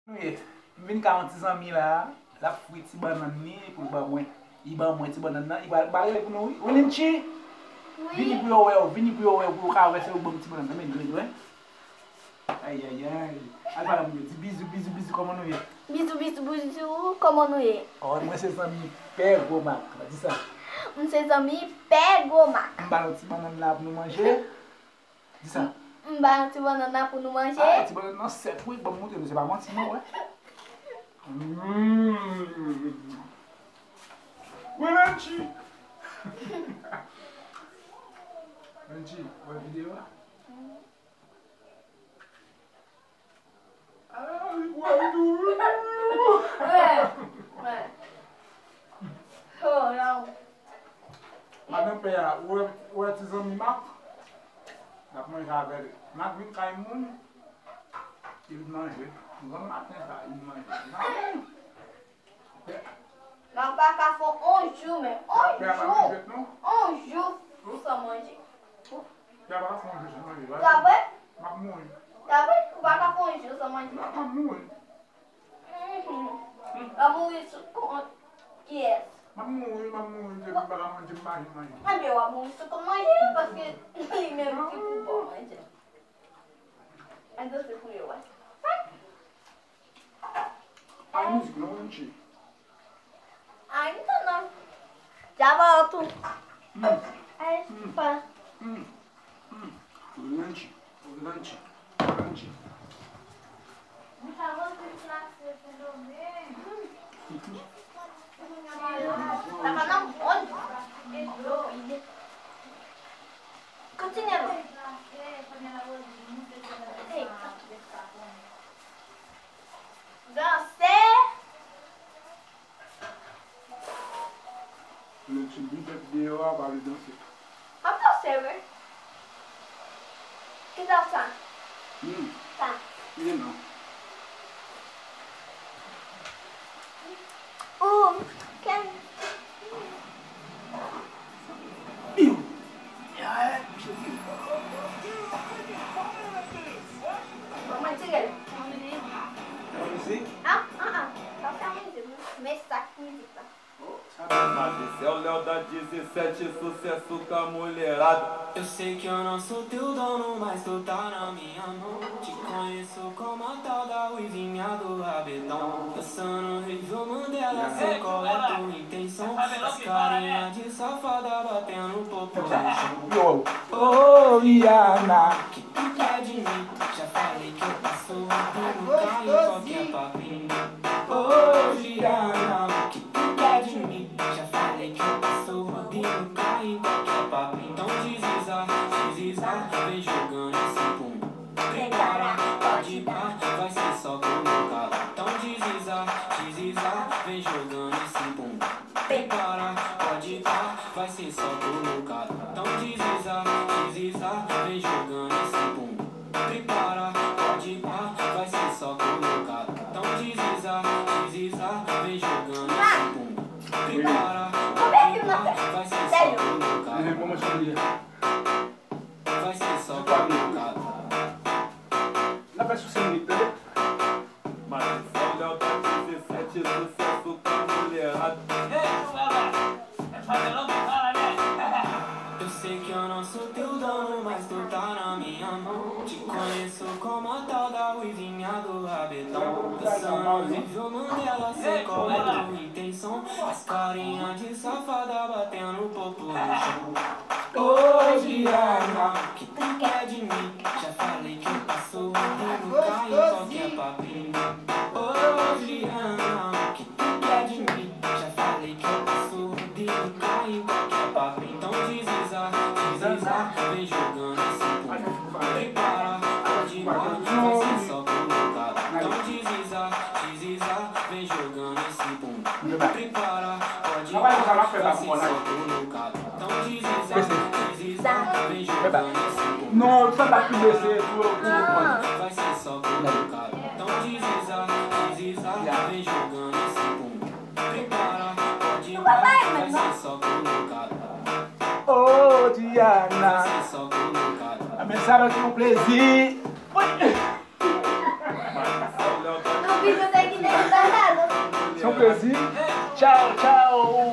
Vin 40 amis là, la fruit ti banane ni pour ba moi. Il ba moi ti banane nan, il va barrer pour nous. On est chi. Vini pour yo, vini pour yo pour ka verser au bon ti banane men ouais. Aïe aïe aïe. Alba la dit bisous bisous bisous comment nous est. Bisous bisous bisous comment nous est. Oh, moi c'est amis père gros mac, dis ça. On ses amis père gros mac. M'ba ti banane là pour nous manger. Dis ça. M'ba ti banane pour nous manger. Ah, ti banane non c'est oui, bon monter, c'est pas mentir non ouais. Oui, Nanchi. Nanchi, olha a vidéo là. Ah, Ouais. Oh non. Madame Père, où est tes amis Marc? Après, j'avais Marc vient quand même. Il mangeait. Nous allons matin ça, il mangeait. Mas pas qu'à faire 11 jours, mais 11 jours sans manger. Já vai com Jesus, não vai? Tá bem? Mas muito. Tá bem? Vai cá com 11 jours sans manger. Mas muito. Vamos isso com que é? Mas muito. Você vai lá manger mais. Mas meu amor, isso com manger, porque ele mesmo tipo bom manger. Ainda se fui eu, A música não enche. Ainda não. Já volto. Aí, pá. Lanche. Não tá você tava na onde? Cozinheiro. Dancei. Lanche muito deu a vale dançar. Vamos dançar, né? Que dançar? Tá. E não. Quem? Bill. Mamãe, siga ele. Você? Só tem a música. Meio saco de música. Mas esse é o Léo da 17, sucesso com a mulherada. Eu sei que eu não sou teu dono, mas tu tá na minha mão. Te conheço como a tal da Ruivinha do Rabetão. Dançando Rio Mandela, sei qual é a tua intenção. As carinhas de safada batendo popo no chão. Ô, Rihanna. Que tu quer de mim? Já falei que eu passo rápido no carro em qualquer papinho. Ô, Rihanna. Que tu quer de mim? Já falei que eu passo rodinho no carro em qualquer papinho. Então deslizar, vem jogando esse pum. Prepara, pode pá, vai ser só colocado. Então deslizar, vem jogando esse pum. Prepara, pode pá, vai ser só colocado. Então deslizar, vem jogando esse pum. Prepara, pode pá, vai ser só colocado. Então deslizar, vem jogando esse pum. Prepara, pode pá, vai ser só colocado. Vamos escolher. Vai ser só colocado. Lá vai sucesso, entendeu? Mas esse é o Léo da 17, sucesso com a mulherada. Eu sei que eu não sou teu dono, mas tu tá na minha mão. Te conheço como a tal da Ruivinha do Rabetão. Dançando Rio Mandela, sei qual é a tua intenção. As carinhas de safada batendo popo no chão. Ô, Rihanna. Que tu quer de mim? Já falei que eu passo rodinho no carro em qualquer papinho. Ô, Rihanna. Que tu quer de mim? Já falei que eu passo rodinho no carro em qualquer papinho. Então deslizar, vem jogando esse pum. Prepara, pode ir, vai ser só colocado. Então deslizar, vem jogando esse pum. Prepara, pode ir, vai ser só colocado. Então deslizar, vem jogando esse pum. Não, só dá pra descer. Vai ser só colocado. Então deslizar, vem jogando esse pum. Prepara, pode ir, vai ser só colocado. Ô, Diana. Vai ser só colocado. A mensagem aqui no plaisir. Mas esse é o Léo da Não, plaisir. Ciao, ciao.